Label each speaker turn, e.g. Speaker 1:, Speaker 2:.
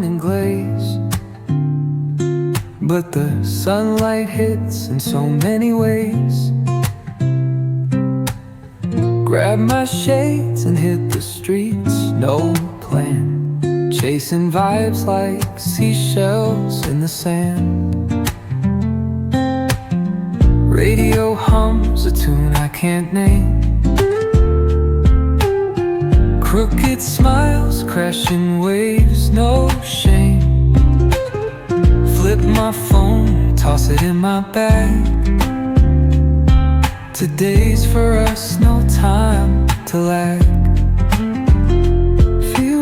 Speaker 1: and glaze, but the sunlight hits in so many ways. Grab my shades and hit the streets, no plan, chasing vibes like seashells in the sand. Radio hums a tune I can't name, crooked smiles, crashing waves, no shame. Flip my phone, toss it in my bag. Today's for us, no time to lag.